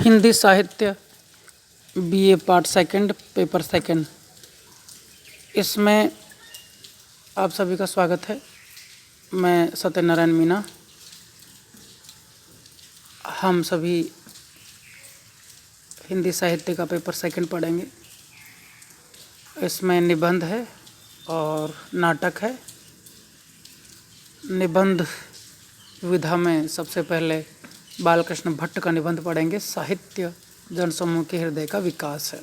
हिंदी साहित्य BA part second paper second, इसमें आप सभी का स्वागत है। मैं सत्यनारायण मीना। हम सभी हिंदी साहित्य का पेपर सेकंड पढ़ेंगे। इसमें निबंध है और नाटक है। निबंध विधा में सबसे पहले बालकृष्ण भट्ट का निबंध पढ़ेंगे। साहित्य जनसमूह के हृदय का विकास है।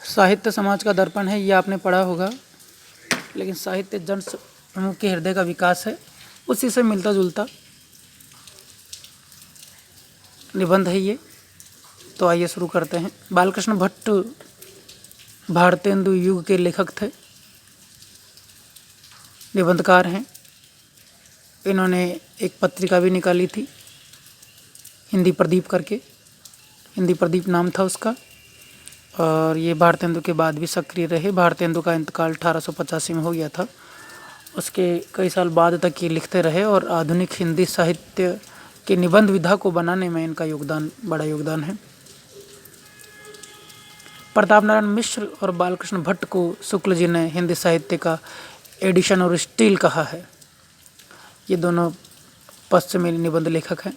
साहित्य समाज का दर्पण है, ये आपने पढ़ा होगा, लेकिन साहित्य जनसमूह के हृदय का विकास है, उसी से मिलता जुलता निबंध है ये। तो आइए शुरू करते हैं। बालकृष्ण भट्ट भारतेंदु युग के लेखक थे, निबंधकार हैं। इन्होंने एक पत्रिका भी निकाली थी, हिंदी प्रदीप करके, हिंदी प्रदीप नाम था उसका। और ये भारतेंदु के बाद भी सक्रिय रहे। भारतेंदु का इंतकाल 1885 में हो गया था। उसके कई साल बाद तक ये लिखते रहे और आधुनिक हिंदी साहित्य के निबंध विधा को बनाने में इनका बड़ा योगदान है। प्रताप नारायण मिश्र और बालकृष्ण भट्ट को शुक्ल जी ने हिंदी साहित्य का एडिशन और स्टील कहा है। ये दोनों पश्चिमी निबंध लेखक हैं।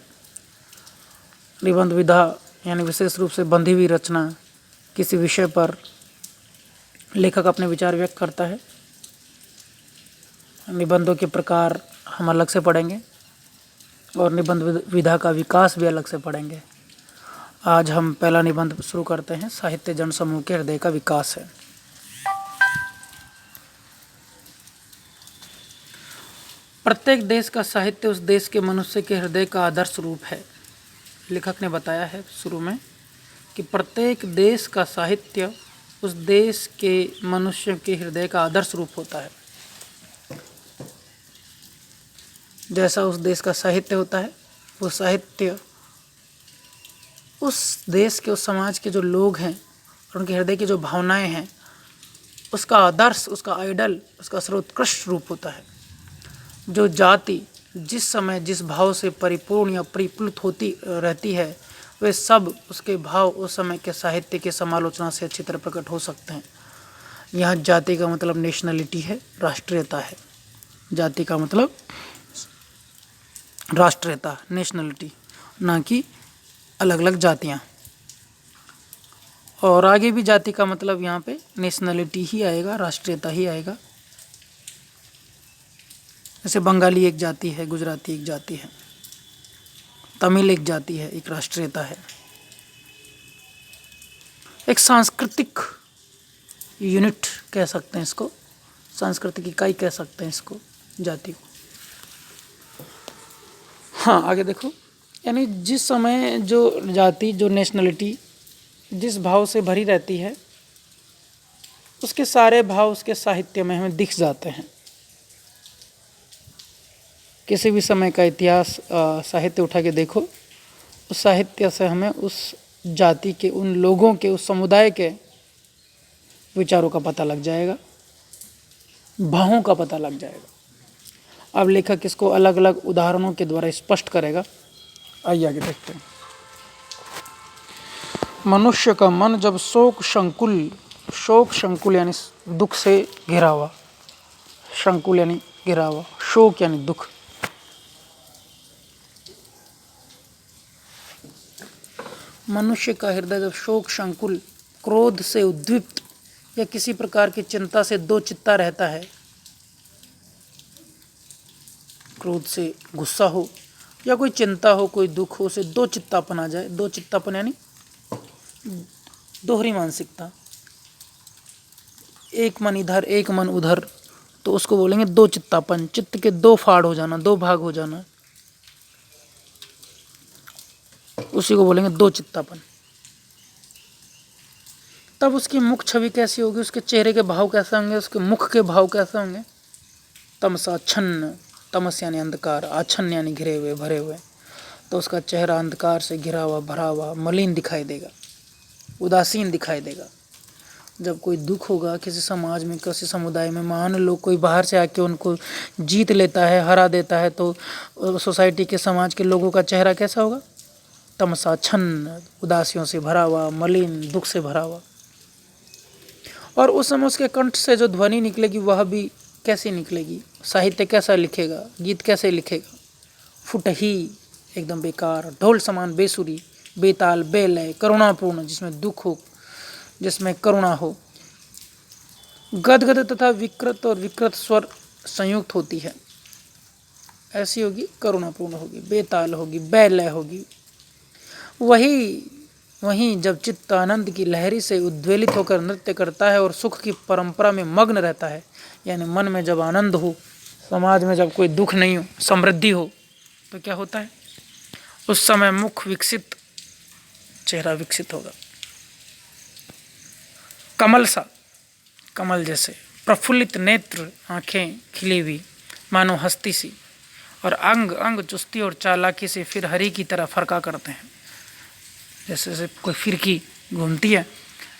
निबंध विधा यानी विशेष रूप से बंधी हुई रचना, किसी विषय पर लेखक अपने विचार व्यक्त करता है। निबंधों के प्रकार हम अलग से पढ़ेंगे और निबंध विधा का विकास भी अलग से पढ़ेंगे। आज हम पहला निबंध शुरू करते हैं। साहित्य जनसमूह के हृदय का विकास है। प्रत्येक देश का साहित्य उस देश के मनुष्य के हृदय का आदर्श रूप है। लेखक ने बताया है शुरू में कि प्रत्येक देश का साहित्य उस देश के मनुष्य के हृदय का आदर्श रूप होता है। जैसा उस देश का साहित्य होता है, वो साहित्य उस देश के, उस समाज के जो लोग हैं और उनके हृदय की जो भावनाएं हैं, उसका आदर्श, उसका आइडल, उसका सर्वोत्कृष्ट रूप होता है। जो जाति जिस समय जिस भाव से परिपूर्ण या परिप्लुत होती रहती है, वे सब उसके भाव उस समय के साहित्य के समालोचना से अच्छी तरह प्रकट हो सकते हैं। यहाँ जाति का मतलब नेशनलिटी है, राष्ट्रीयता है। जाति का मतलब राष्ट्रीयता, नेशनलिटी, ना कि अलग अलग जातियाँ। और आगे भी जाति का मतलब यहाँ पे नेशनलिटी ही आएगा, राष्ट्रीयता ही आएगा। जैसे बंगाली एक जाति है, गुजराती एक जाति है, तमिल एक जाति है, एक राष्ट्रीयता है। एक सांस्कृतिक यूनिट कह सकते हैं इसको, सांस्कृतिक इकाई कह सकते हैं इसको, जाति को। हाँ, आगे देखो। यानी जिस समय जो जाति, जो नेशनलिटी जिस भाव से भरी रहती है, उसके सारे भाव उसके साहित्य में हमें दिख जाते हैं। किसी भी समय का इतिहास साहित्य उठा के देखो, उस साहित्य से हमें उस जाति के, उन लोगों के, उस समुदाय के विचारों का पता लग जाएगा, भावों का पता लग जाएगा। अब लेखक इसको अलग अलग उदाहरणों के द्वारा स्पष्ट करेगा। आइए आगे देखते हैं। मनुष्य का मन जब शोक संकुल यानी दुख से घिरा हुआ, संकुल यानी घिरा हुआ, शोक यानी दुख। मनुष्य का हृदय जब शोक संकुल, क्रोध से उद्दीप्त या किसी प्रकार की चिंता से दो चित्ता रहता है, क्रोध से गुस्सा हो या कोई चिंता हो, कोई दुख हो, उसे दो चित्तापन आ जाए। दो चित्तापन यानी दोहरी मानसिकता, एक मन इधर एक मन उधर, तो उसको बोलेंगे दो चित्तापन। चित्त के दो फाड़ हो जाना, दो भाग हो जाना, उसी को बोलेंगे दो चित्तापन। तब उसकी मुख छवि कैसी होगी, उसके चेहरे के भाव कैसे होंगे, उसके मुख के भाव कैसे होंगे। तमसाच्छन्न, तमस यानी अंधकार, आच्छन्न यानी घिरे हुए, भरे हुए, तो उसका चेहरा अंधकार से घिरा हुआ, भरा हुआ, मलिन दिखाई देगा, उदासीन दिखाई देगा। जब कोई दुख होगा किसी समाज में, किसी समुदाय में, मान लो कोई बाहर से आके उनको जीत लेता है, हरा देता है, तो सोसाइटी के, समाज के लोगों का चेहरा कैसा होगा? तमसाच्छन्न, उदासियों से भरा हुआ, मलिन, दुख से भरा हुआ। और उस समय उसके कंठ से जो ध्वनि निकलेगी वह भी कैसी निकलेगी, साहित्य कैसा लिखेगा, गीत कैसे लिखेगा, फुटही, एकदम बेकार, ढोल समान बेसुरी, बेताल, बेलय, करुणापूर्ण, जिसमें दुख हो, जिसमें करुणा हो, गदगद तथा विकृत और विकृत स्वर संयुक्त होती है, ऐसी होगी, करुणापूर्ण होगी, बेताल होगी, बेलय होगी। वहीं जब चित्त आनंद की लहरी से उद्वेलित होकर नृत्य करता है और सुख की परंपरा में मग्न रहता है, यानी मन में जब आनंद हो, समाज में जब कोई दुख नहीं हो, समृद्धि हो, तो क्या होता है, उस समय मुख विकसित, चेहरा विकसित होगा, कमल सा, कमल जैसे, प्रफुल्लित नेत्र, आंखें खिली हुई मानो हस्ती सी, और अंग अंग चुस्ती और चालाकी से फिर हरी की तरह फरका करते हैं, जैसे कोई फिरकी घूमती है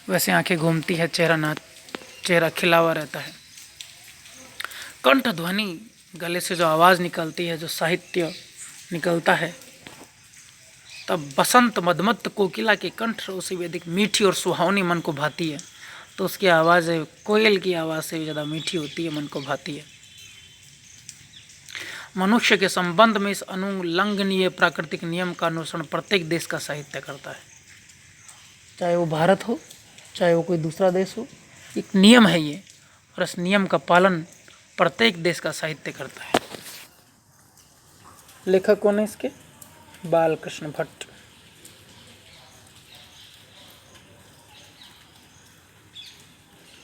वैसे आंखें घूमती है, चेहरा खिला हुआ रहता है। कंठ ध्वनि, गले से जो आवाज़ निकलती है, जो साहित्य निकलता है, तब बसंत मदमत्त कोकिला के कंठ से भी अधिक मीठी और सुहावनी मन को भाती है। तो उसकी आवाज़ कोयल की आवाज़ से भी ज़्यादा मीठी होती है, मन को भाती है। मनुष्य के संबंध में इस अनुल्लंघनीय प्राकृतिक नियम का अनुसरण प्रत्येक देश का साहित्य करता है, चाहे वो भारत हो, चाहे वो कोई दूसरा देश हो, एक नियम है ये, और इस नियम का पालन प्रत्येक देश का साहित्य करता है। लेखक कौन है इसके? बालकृष्ण भट्ट।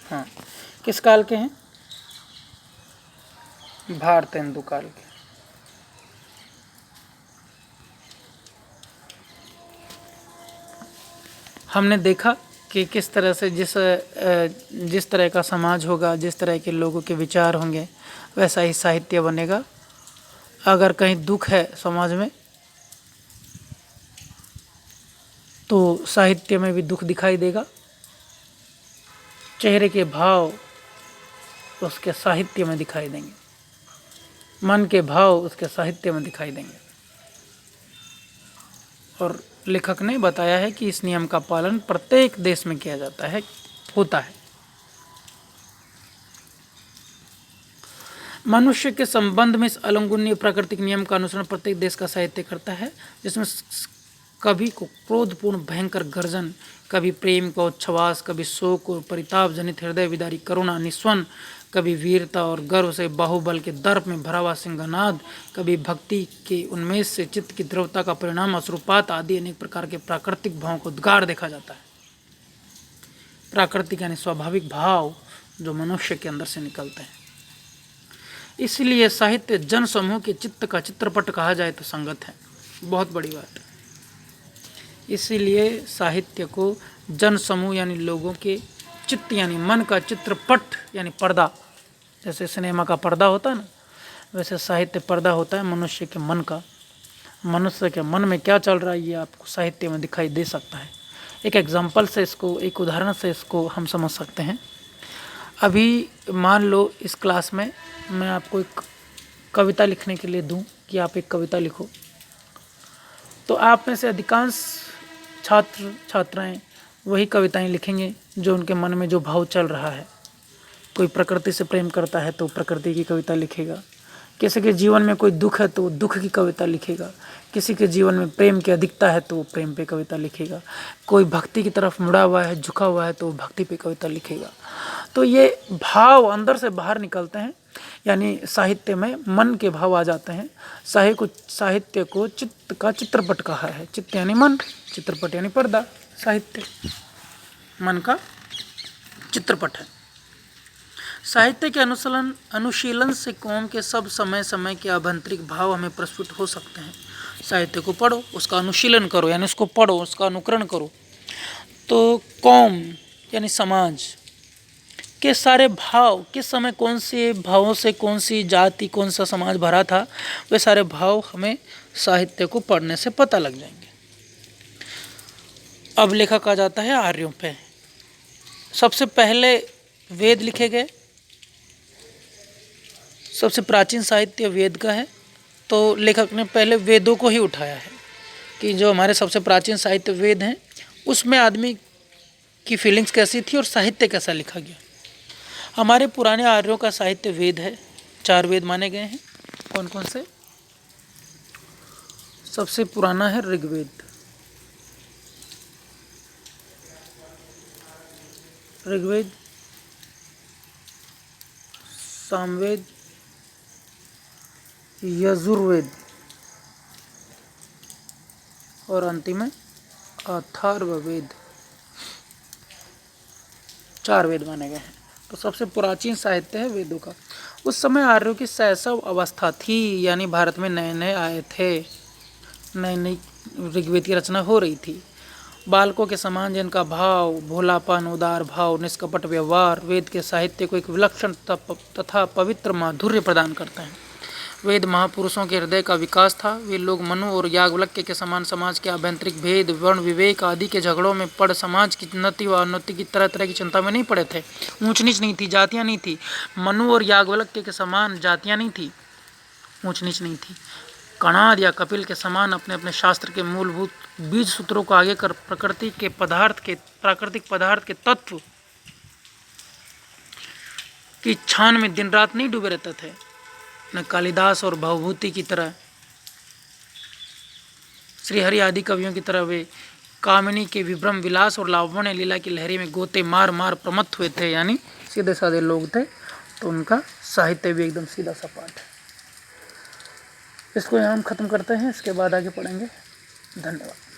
हाँ, किस काल के हैं? भारतेंदु काल के। हमने देखा कि किस तरह से जिस तरह का समाज होगा, जिस तरह के लोगों के विचार होंगे, वैसा ही साहित्य बनेगा। अगर कहीं दुख है समाज में तो साहित्य में भी दुख दिखाई देगा, चेहरे के भाव उसके साहित्य में दिखाई देंगे, मन के भाव उसके साहित्य में दिखाई देंगे। और लेखक ने बताया है कि इस नियम का पालन प्रत्येक देश में किया जाता है, होता है। मनुष्य के संबंध में इस अलंघनीय प्राकृतिक नियम का अनुसरण प्रत्येक देश का साहित्य करता है, जिसमें कभी को क्रोधपूर्ण भयंकर गर्जन, कभी प्रेम का उच्छ्वास, कभी शोक और परिताप जनित हृदय विदारी करुणा निस्वन, कभी वीरता और गर्व से बाहुबल के दर्प में भरा हुआ सिंहनाद, कभी भक्ति के उन्मेष से चित्त की द्रवता का परिणाम अश्रुपात आदि अनेक प्रकार के प्राकृतिक भावों को उद्गार देखा जाता है। प्राकृतिक यानी स्वाभाविक भाव जो मनुष्य के अंदर से निकलते हैं। इसलिए साहित्य जन समूह के चित्त का चित्रपट कहा जाए तो संगत है, बहुत बड़ी बात है। इसीलिए साहित्य को जन समूह यानी लोगों के चित्त यानी मन का चित्रपट यानी पर्दा, जैसे सिनेमा का पर्दा होता है ना, वैसे साहित्य पर्दा होता है मनुष्य के मन का। मनुष्य के मन में क्या चल रहा है ये आपको साहित्य में दिखाई दे सकता है। एक एग्जाम्पल से इसको, एक उदाहरण से इसको हम समझ सकते हैं। अभी मान लो इस क्लास में मैं आपको एक कविता लिखने के लिए दूं कि आप एक कविता लिखो, तो आप में से अधिकांश छात्र छात्राएं वही कविताएं लिखेंगे जो उनके मन में जो भाव चल रहा है। कोई प्रकृति से प्रेम करता है तो प्रकृति की कविता लिखेगा, किसी के जीवन में कोई दुख है तो वो दुख की कविता लिखेगा, किसी के जीवन में प्रेम की अधिकता है तो वो प्रेम पे कविता लिखेगा, कोई भक्ति की तरफ मुड़ा हुआ है, झुका हुआ है तो वो भक्ति पे कविता लिखेगा। तो ये भाव अंदर से बाहर निकलते हैं, यानी साहित्य में मन के भाव आ जाते हैं। साहित्य को चित्त का चित्रपट कहा है। चित्त यानी मन, चित्रपट यानी पर्दा। साहित्य मन का चित्रपट है। साहित्य के अनुशीलन से कौम के सब समय समय के आभंतरिक भाव हमें प्रस्फुट हो सकते हैं। साहित्य को पढ़ो, उसका अनुशीलन करो, यानी उसको पढ़ो, उसका अनुकरण करो, तो कौम यानी समाज के सारे भाव किस समय कौन से भावों से कौन सी जाति कौन सा समाज भरा था, वे सारे भाव हमें साहित्य को पढ़ने से पता लग जाएंगे। अब लेखक आ जाता है आर्यों पे। सबसे पहले वेद लिखे गए, सबसे प्राचीन साहित्य वेद का है, तो लेखक ने पहले वेदों को ही उठाया है। कि जो हमारे सबसे प्राचीन साहित्य वेद हैं उसमें आदमी की फीलिंग्स कैसी थी और साहित्य कैसा लिखा गया। हमारे पुराने आर्यों का साहित्य वेद है, 4 वेद माने गए हैं। कौन कौन से? सबसे पुराना है ऋग्वेद, सामवेद, यजुर्वेद और अंतिम है अथर्ववेद। 4 वेद माने गए हैं। तो सबसे प्राचीन साहित्य है वेदों का। उस समय आर्यों की शैशव अवस्था थी, यानी भारत में नए नए आए थे, नई नई ऋग्वेद की रचना हो रही थी। बालकों के समान जिनका भाव, भोलापन, उदार भाव, निष्कपट व्यवहार वेद के साहित्य को एक विलक्षण तथा पवित्र माधुर्य प्रदान करते हैं। वेद महापुरुषों के हृदय का विकास था। वे लोग मनु और याज्ञवल्क्य के समान समाज के आभ्यंतरिक भेद, वर्ण विवेक आदि के झगड़ों में पड़ समाज की उन्नति व अवनति की तरह तरह की चिंता में नहीं पड़े थे। ऊंच नीच नहीं थी, जातियाँ नहीं थी। मनु और याज्ञवल्क्य के समान जातियाँ नहीं थी, ऊंच नीच नहीं थी। कणाद या कपिल के समान अपने अपने शास्त्र के मूलभूत बीज सूत्रों को आगे कर प्राकृतिक पदार्थ के तत्व की छान में दिन रात नहीं डूबे रहते थे। न कालिदास और भवभूति की तरह, श्रीहरि आदि कवियों की तरह वे कामिनी के विभ्रम विलास और लावण्य लीला की लहरी में गोते मार मार प्रमत्त हुए थे, यानी सीधे साधे लोग थे। तो उनका साहित्य भी एकदम सीधा सपाट है। इसको यहाँ हम खत्म करते हैं, इसके बाद आगे पढ़ेंगे। धन्यवाद।